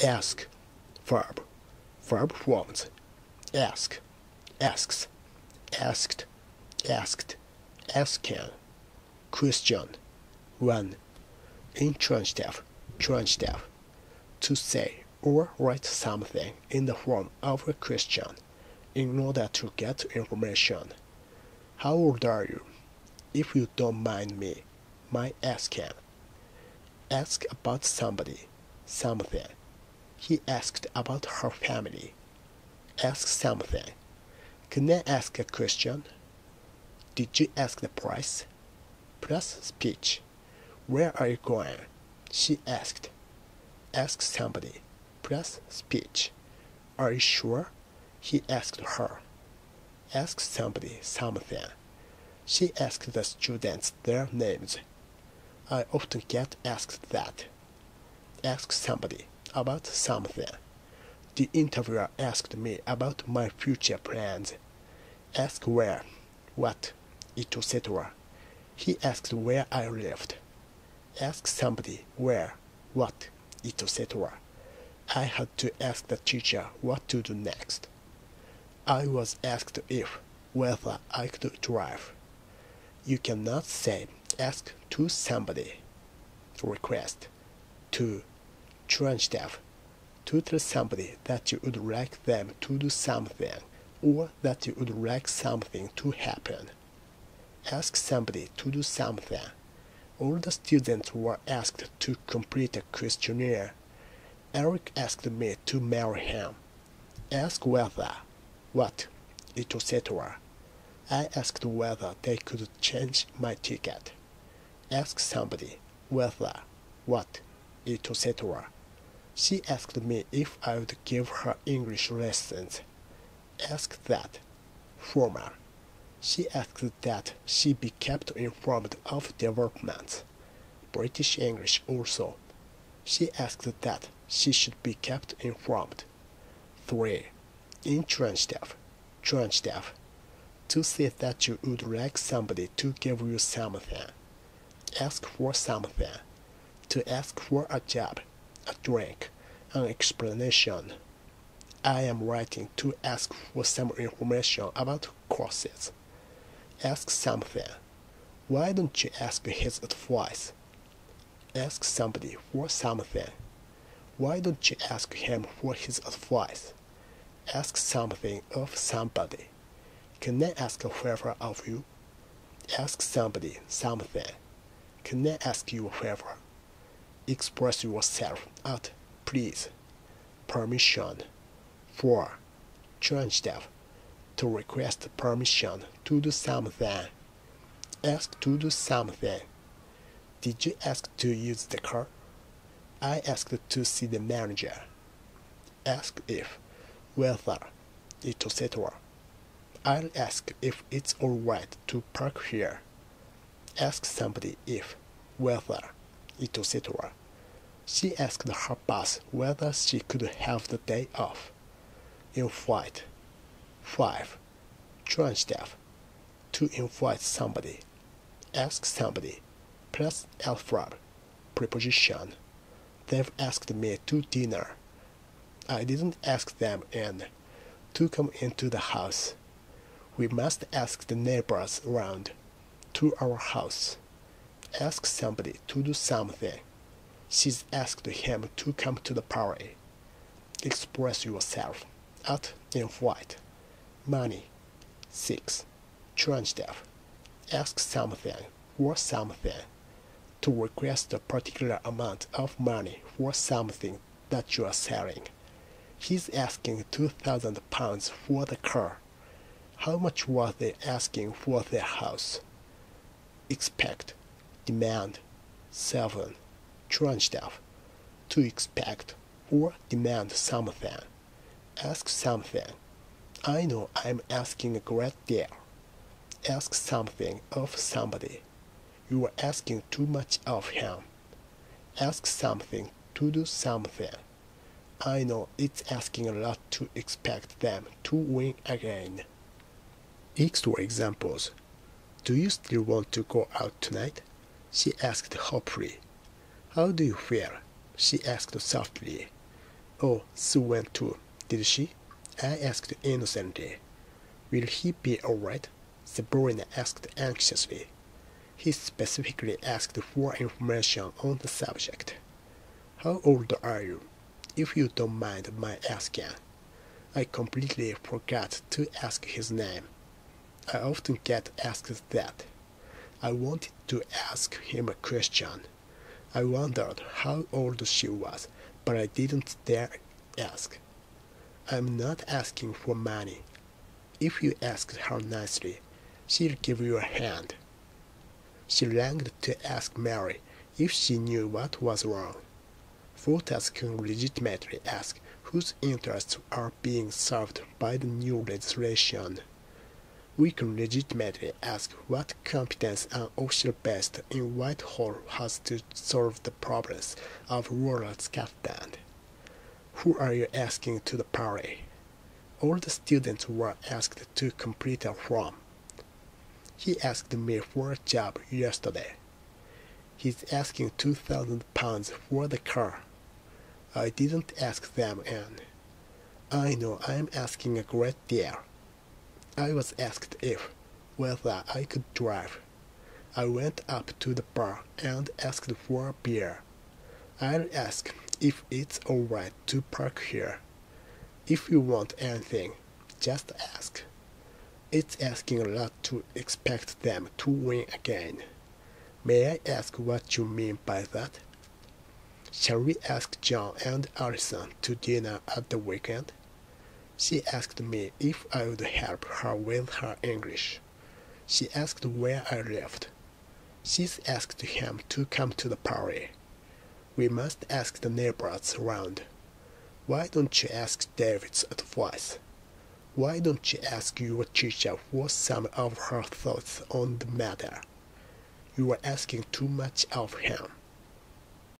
Ask, verb, verb forms. Ask, asks, asked, asked, asking. Question, 1. Intransitive, transitive. To say or write something in the form of a question in order to get information. How old are you? If you don't mind me, my asking. Ask about somebody, something. He asked about her family. Ask something. Can I ask a question? Did you ask the price? Plus speech. Where are you going? She asked. Ask somebody. Plus speech. Are you sure? He asked her. Ask somebody something. She asked the students their names. I often get asked that. Ask somebody about something. The interviewer asked me about my future plans. Ask where, what, etc. He asked where I lived. Ask somebody where, what, etc. I had to ask the teacher what to do next. I was asked if, whether I could drive. You cannot say ask to somebody. Request. To. Transitive. To tell somebody that you would like them to do something or that you would like something to happen. Ask somebody to do something. All the students were asked to complete a questionnaire. Eric asked me to marry him. Ask whether, what, etc. I asked whether they could change my ticket. Ask somebody whether, what, etc. She asked me if I would give her English lessons. Ask that. Formal. She asked that she be kept informed of developments. British English also. She asked that she should be kept informed. 3. Intransitive. Transitive. To say that you would like somebody to give you something. Ask for something. To ask for a job, a drink, an explanation. I am writing to ask for some information about courses. Ask something. Why don't you ask his advice? Ask somebody for something. Why don't you ask him for his advice? Ask something of somebody. Can I ask a favor of you? Ask somebody something. Can I ask you a favor? Express yourself at please. Permission. 4. Transitive. To request permission to do something. Ask to do something. Did you ask to use the car? I asked to see the manager. Ask if, whether, etc. I'll ask if it's alright to park here. Ask somebody if, whether, etc. She asked her boss whether she could have the day off. Invite. 5. Transitive. To invite somebody. Ask somebody. Plus verb. Preposition. They've asked me to dinner. I didn't ask them in. To come into the house. We must ask the neighbors around. To our house. Ask somebody to do something. She's asked him to come to the party. Express yourself. At invite. Money. 6. Transitive. Ask something or something. To request a particular amount of money for something that you are selling. He's asking £2,000 for the car. How much was they asking for their house? Expect. Demand. 7. Transitive. To expect or demand something. Ask something. I know I'm asking a great deal. Ask something of somebody. You are asking too much of him. Ask something to do something. I know it's asking a lot to expect them to win again. Extra examples. Do you still want to go out tonight? She asked hopefully. How do you feel? She asked softly. Oh, Sue went too, did she? I asked innocently. Will he be all right? Sabrina asked anxiously. He specifically asked for information on the subject. How old are you, if you don't mind my asking? I completely forgot to ask his name. I often get asked that. I wanted to ask him a question. I wondered how old she was, but I didn't dare ask. I'm not asking for money. If you ask her nicely, she'll give you a hand. She longed to ask Mary if she knew what was wrong. Voters can legitimately ask whose interests are being served by the new legislation. We can legitimately ask what competence an official based in Whitehall has to solve the problems of rural Scotland. Who are you asking to the party? All the students were asked to complete a form. He asked me for a job yesterday. He's asking £2,000 for the car. I didn't ask them, and I know I'm asking a great deal. I was asked whether I could drive. I went up to the bar and asked for a beer. I'll ask if it's alright to park here. If you want anything, just ask. It's asking a lot to expect them to win again. May I ask what you mean by that? Shall we ask John and Alison to dinner at the weekend? She asked me if I would help her with her English. She asked where I lived. She's asked him to come to the party. We must ask the neighbors around. Why don't you ask David's advice? Why don't you ask your teacher for some of her thoughts on the matter? You are asking too much of him.